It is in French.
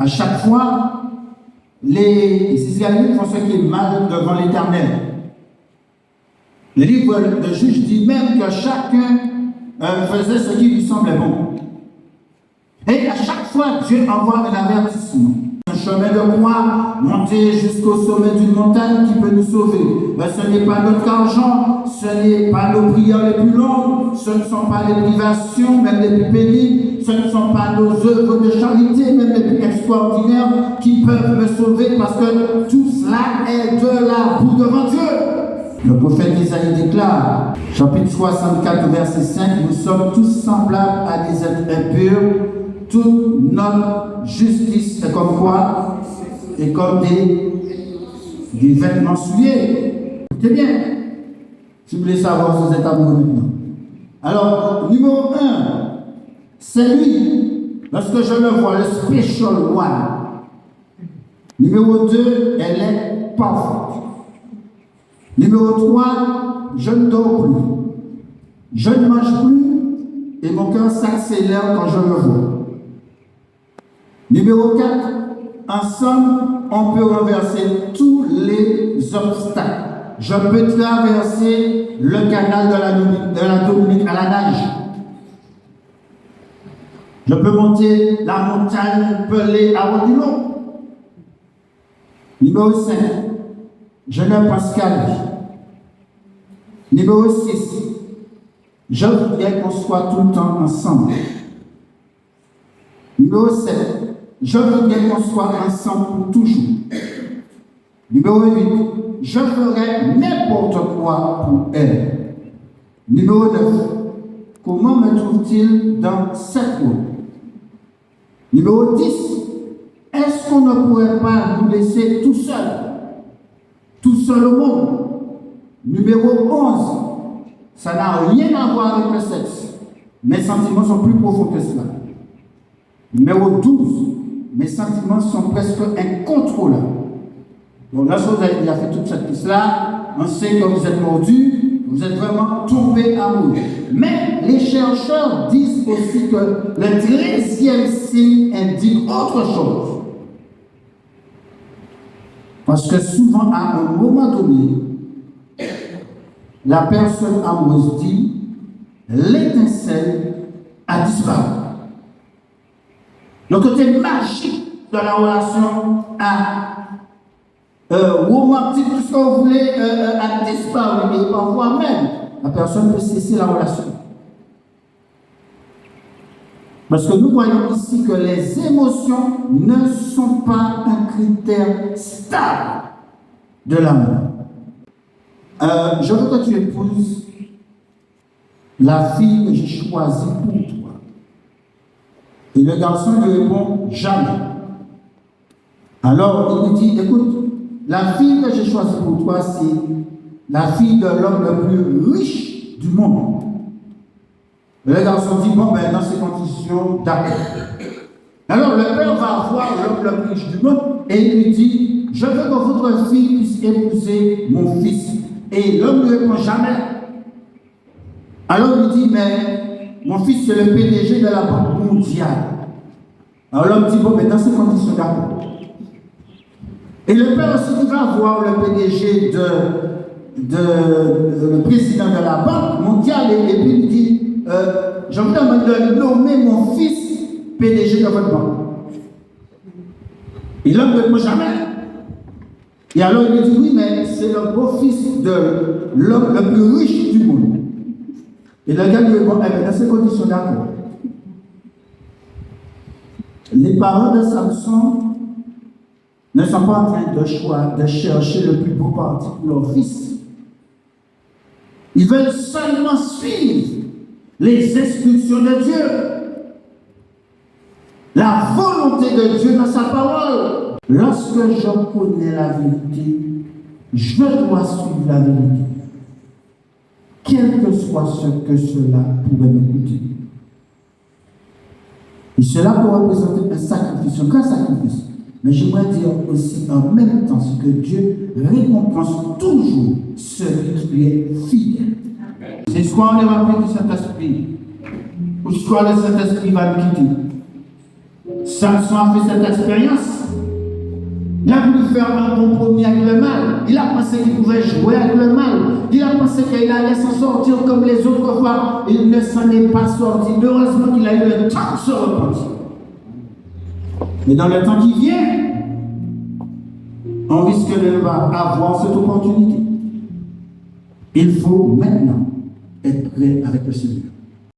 À chaque fois, les Israélites font ce qui est mal devant l'Éternel. Le livre de Juges dit même que chacun faisait ce qui lui semblait bon. Et à chaque fois, Dieu envoie un avertissement. Un chemin de croix, monter jusqu'au sommet d'une montagne qui peut nous sauver. Mais ce n'est pas notre argent, ce n'est pas nos prières les plus longues, ce ne sont pas les privations, même les plus pénibles, ce ne sont pas nos œuvres de charité, même les plus extraordinaires, qui peuvent me sauver parce que tout cela est de la boue devant Dieu. Le prophète Isaïe déclare, chapitre 64, verset 5, nous sommes tous semblables à des êtres impurs. Toute notre justice est comme quoi? Et comme des vêtements souillés. Écoutez bien, si vous voulez savoir si vous êtes amoureux maintenant. Alors, numéro 1, c'est lui. Lorsque je le vois, le special one. Numéro 2, elle est parfaite. Numéro 3, je ne dors plus. Je ne mange plus et mon cœur s'accélère quand je le vois. Numéro 4, ensemble, on peut renverser tous les obstacles. Je peux traverser le canal de la Dominique à la nage. Je peux monter la montagne pelée à Rodilon. Numéro 5, je ne pense qu'à lui. Numéro 6, je voudrais qu'on soit tout le temps ensemble. Numéro 7, je voudrais qu'on soit ensemble pour toujours. Numéro 8, je ferai n'importe quoi pour elle. Numéro 9, comment me trouve-t-il dans cette route? Numéro 10, est-ce qu'on ne pourrait pas nous laisser tout seul au monde? Numéro 11, ça n'a rien à voir avec le sexe. Mes sentiments sont plus profonds que cela. Numéro 12, mes sentiments sont presque incontrôlables. Donc, lorsque vous avez déjà fait toute cette liste-là, on sait que vous êtes mordu, vous êtes vraiment tombé amoureux. Mais les chercheurs disent aussi que le 13e signe indique autre chose. Parce que souvent, à un moment donné, la personne amoureuse dit l'étincelle a disparu. Le côté magique de la relation romantique, tout ce que vous voulez, a disparu. Et parfois même, la personne peut cesser la relation. Parce que nous voyons ici que les émotions ne sont pas un critère stable de l'amour. Je veux que tu épouses la fille que j'ai choisie pour toi. Et le garçon lui répond jamais. Alors il lui dit, écoute, la fille que j'ai choisie pour toi, c'est la fille de l'homme le plus riche du monde. Le garçon dit, bon, ben dans ces conditions, d'accord. Alors le père va voir l'homme le plus riche du monde et il lui dit, je veux que votre fille puisse épouser mon fils. Et l'homme ne répond jamais. Alors il dit, mais mon fils c'est le PDG de la Banque mondiale. Alors l'homme dit, bon, mais dans ces conditions, d'accord. Et le père aussi va voir le PDG le président de la Banque mondiale et puis il dit, je vous demande de nommer mon fils PDG de votre banque. Et l'homme ne répond jamais. Et alors il dit, oui, mais c'est le beau-fils de l'homme le plus riche du monde. Et le gars lui répond, eh bien, dans ces conditions, d'accord. Les parents de Samson ne sont pas en train de chercher le plus beau parti pour leur fils. Ils veulent seulement suivre les instructions de Dieu, la volonté de Dieu dans sa parole. Lorsque je connais la vérité, je dois suivre la vérité, quel que soit ce que cela pourrait me coûter. Et cela peut représenter un sacrifice, un grand sacrifice. Mais j'aimerais dire aussi en même temps que Dieu récompense toujours celui qui lui est fidèle. C'est soit on est rempli du Saint-Esprit, ou soit le Saint-Esprit va nous quitter. Samson a fait cette expérience. Il a voulu faire un compromis avec le mal. Il a pensé qu'il pouvait jouer avec le mal. Il a pensé qu'il allait s'en sortir comme les autres fois. Il ne s'en est pas sorti. Heureusement qu'il a eu le temps de se repentir. Mais dans le temps qui vient, on risque de ne pas avoir cette opportunité. Il faut maintenant être prêt avec le Seigneur.